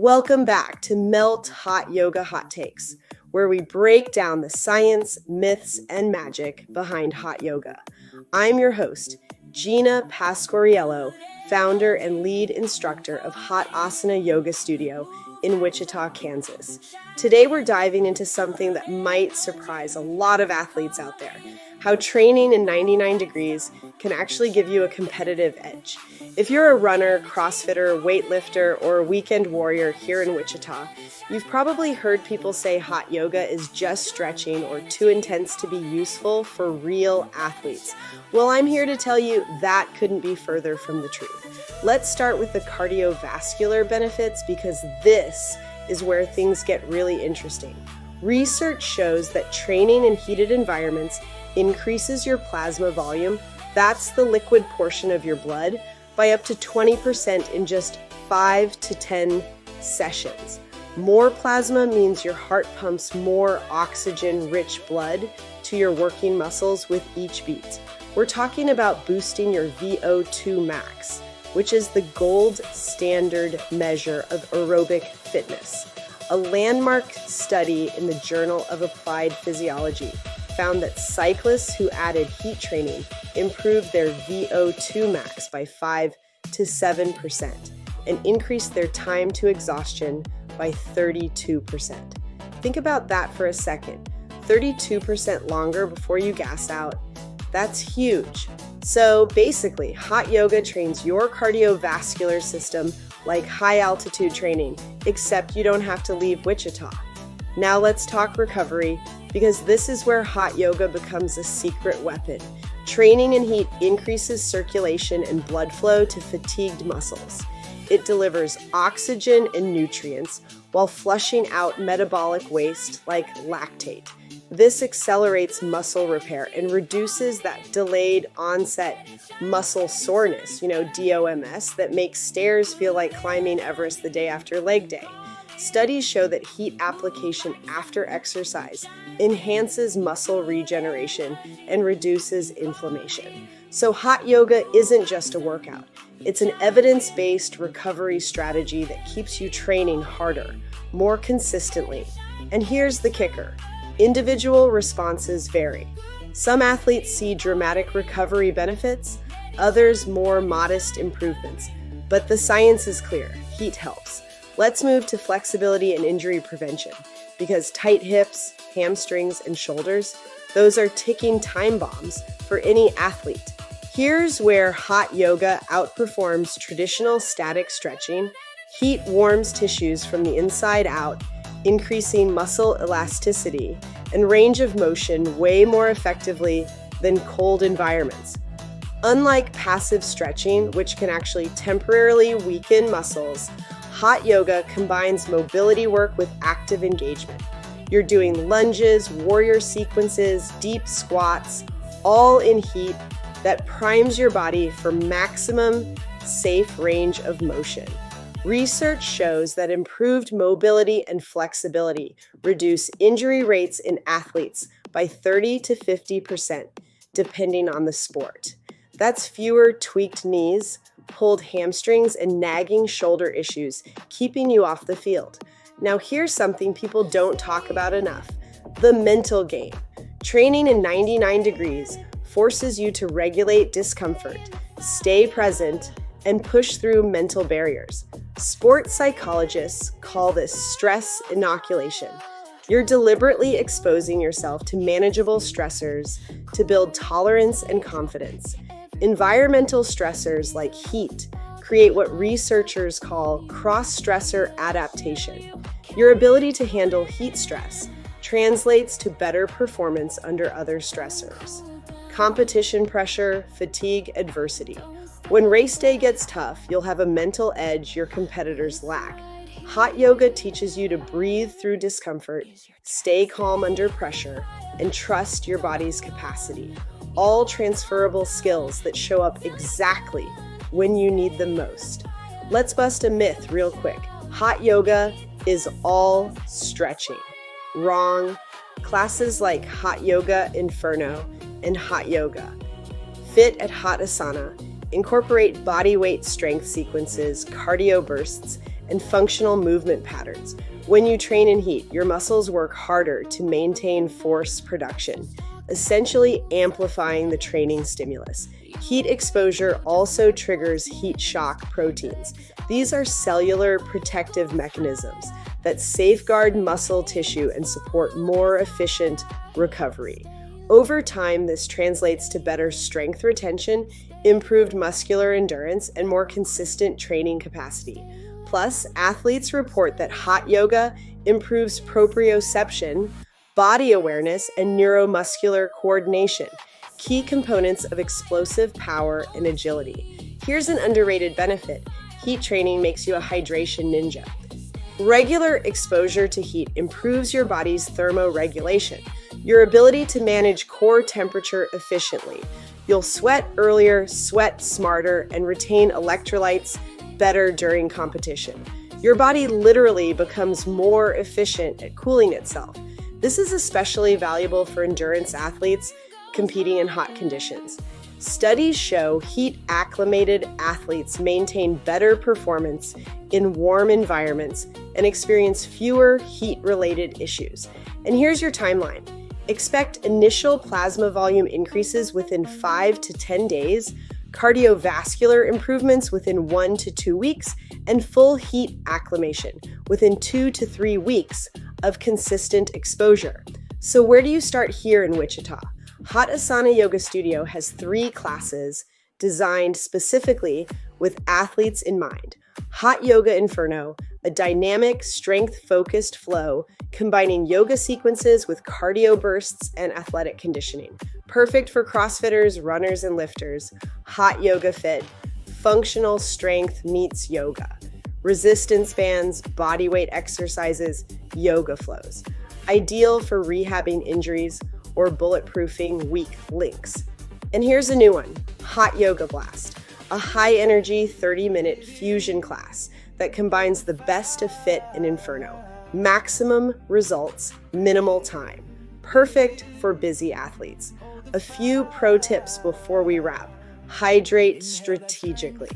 Welcome back to Melt Hot Yoga Hot Takes, where we break down the science, myths, and magic behind hot yoga. I'm your host, Gina Pasquariello, founder and lead instructor of Hot Asana Yoga Studio in Wichita, Kansas. Today we're diving into something that might surprise a lot of athletes out there, how training in 99 degrees can actually give you a competitive edge. If you're a runner, CrossFitter, weightlifter, or a weekend warrior here in Wichita, you've probably heard people say hot yoga is just stretching or too intense to be useful for real athletes. Well, I'm here to tell you that couldn't be further from the truth. Let's start with the cardiovascular benefits because this is where things get really interesting. Research shows that training in heated environments increases your plasma volume, that's the liquid portion of your blood, by up to 20% in just 5 to 10 sessions. More plasma means your heart pumps more oxygen-rich blood to your working muscles with each beat. We're talking about boosting your VO₂ Max, which is the gold standard measure of aerobic fitness. A landmark study in the Journal of Applied Physiology found that cyclists who added heat training improved their VO₂ max by 5 to 7% and increased their time to exhaustion by 32%. Think about that for a second. 32% longer before you gas out. That's huge. So basically, hot yoga trains your cardiovascular system like high altitude training, except you don't have to leave Wichita. Now let's talk recovery, because this is where hot yoga becomes a secret weapon. Training in heat increases circulation and blood flow to fatigued muscles. It delivers oxygen and nutrients while flushing out metabolic waste like lactate. This accelerates muscle repair and reduces that delayed onset muscle soreness, DOMS, that makes stairs feel like climbing Everest the day after leg day. Studies show that heat application after exercise enhances muscle regeneration and reduces inflammation. So hot yoga isn't just a workout. It's an evidence-based recovery strategy that keeps you training harder, more consistently. And here's the kicker. Individual responses vary. Some athletes see dramatic recovery benefits, others more modest improvements. But the science is clear. Heat helps. Let's move to flexibility and injury prevention, because tight hips, hamstrings, and shoulders, those are ticking time bombs for any athlete. Here's where hot yoga outperforms traditional static stretching. Heat warms tissues from the inside out, increasing muscle elasticity and range of motion way more effectively than cold environments. Unlike passive stretching, which can actually temporarily weaken muscles, hot yoga combines mobility work with active engagement. You're doing lunges, warrior sequences, deep squats, all in heat that primes your body for maximum safe range of motion. Research shows that improved mobility and flexibility reduce injury rates in athletes by 30 to 50%, depending on the sport. That's fewer tweaked knees, pulled hamstrings, and nagging shoulder issues, keeping you off the field. Now here's something people don't talk about enough: the mental game. Training in 99 degrees forces you to regulate discomfort, stay present, and push through mental barriers. Sports psychologists call this stress inoculation. You're deliberately exposing yourself to manageable stressors to build tolerance and confidence. Environmental stressors like heat create what researchers call cross-stressor adaptation. Your ability to handle heat stress translates to better performance under other stressors. Competition pressure, fatigue, adversity. When race day gets tough, you'll have a mental edge your competitors lack. Hot yoga teaches you to breathe through discomfort, stay calm under pressure, and trust your body's capacity. All transferable skills that show up exactly when you need them most. Let's bust a myth real quick. Hot yoga is all stretching. Wrong. Classes like Hot Yoga Inferno and Hot Yoga, Fit at Hot Asana, incorporate body weight strength sequences, cardio bursts, and functional movement patterns. When you train in heat, your muscles work harder to maintain force production, essentially amplifying the training stimulus. Heat exposure also triggers heat shock proteins. These are cellular protective mechanisms that safeguard muscle tissue and support more efficient recovery. Over time, this translates to better strength retention, improved muscular endurance, and more consistent training capacity. Plus, athletes report that hot yoga improves proprioception, body awareness, and neuromuscular coordination, key components of explosive power and agility. Here's an underrated benefit. Heat training makes you a hydration ninja. Regular exposure to heat improves your body's thermoregulation, your ability to manage core temperature efficiently. You'll sweat earlier, sweat smarter, and retain electrolytes better during competition. Your body literally becomes more efficient at cooling itself. This is especially valuable for endurance athletes competing in hot conditions. Studies show heat-acclimated athletes maintain better performance in warm environments and experience fewer heat-related issues. And here's your timeline. Expect initial plasma volume increases within 5 to 10 days, cardiovascular improvements within 1 to 2 weeks, and full heat acclimation within 2 to 3 weeks of consistent exposure. So where do you start here in Wichita? Hot Asana Yoga Studio has 3 classes designed specifically with athletes in mind. Hot Yoga Inferno, a dynamic, strength-focused flow combining yoga sequences with cardio bursts and athletic conditioning. Perfect for CrossFitters, runners, and lifters. Hot Yoga Fit, functional strength meets yoga. Resistance bands, bodyweight exercises, yoga flows. Ideal for rehabbing injuries or bulletproofing weak links. And here's a new one, Hot Yoga Blast, a high-energy 30-minute fusion class that combines the best of Fit and Inferno. Maximum results, minimal time. Perfect for busy athletes. A few pro tips before we wrap. Hydrate strategically.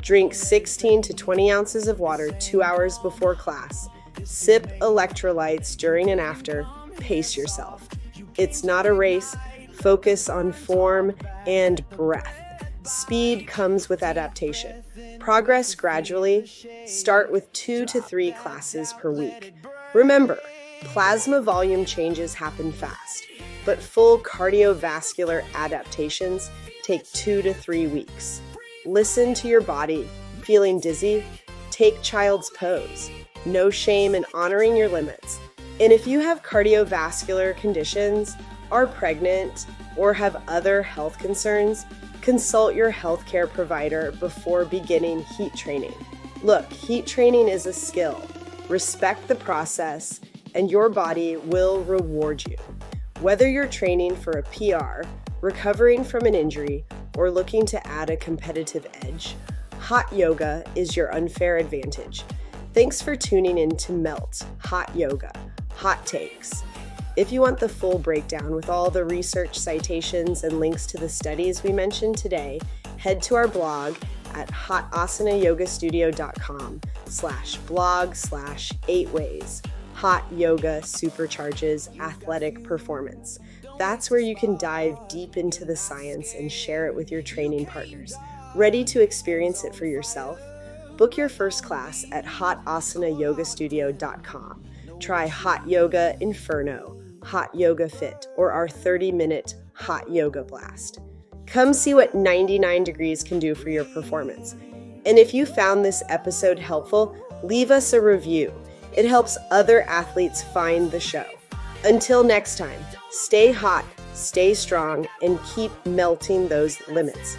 Drink 16 to 20 ounces of water 2 hours before class. Sip electrolytes during and after. Pace yourself. It's not a race. Focus on form and breath. Speed comes with adaptation. Progress gradually. Start with 2 to 3 classes per week. Remember, plasma volume changes happen fast, but full cardiovascular adaptations take 2 to 3 weeks. Listen to your body. Feeling dizzy? Take child's pose. No shame in honoring your limits. And if you have cardiovascular conditions, are pregnant, or have other health concerns, consult your healthcare provider before beginning heat training. Look, heat training is a skill. Respect the process, and your body will reward you. Whether you're training for a PR, recovering from an injury, or looking to add a competitive edge, hot yoga is your unfair advantage. Thanks for tuning in to Melt Hot Yoga, Hot Takes. If you want the full breakdown with all the research citations and links to the studies we mentioned today, head to our blog at hotasanayogastudio.com/blog/8ways. Hot yoga supercharges athletic performance. That's where you can dive deep into the science and share it with your training partners. Ready to experience it for yourself? Book your first class at hotasanayogastudio.com. Try Hot Yoga Inferno, Hot Yoga Fit, or our 30-minute Hot Yoga Blast. Come see what 99 degrees can do for your performance. And if you found this episode helpful, leave us a review. It helps other athletes find the show. Until next time, stay hot, stay strong, and keep melting those limits.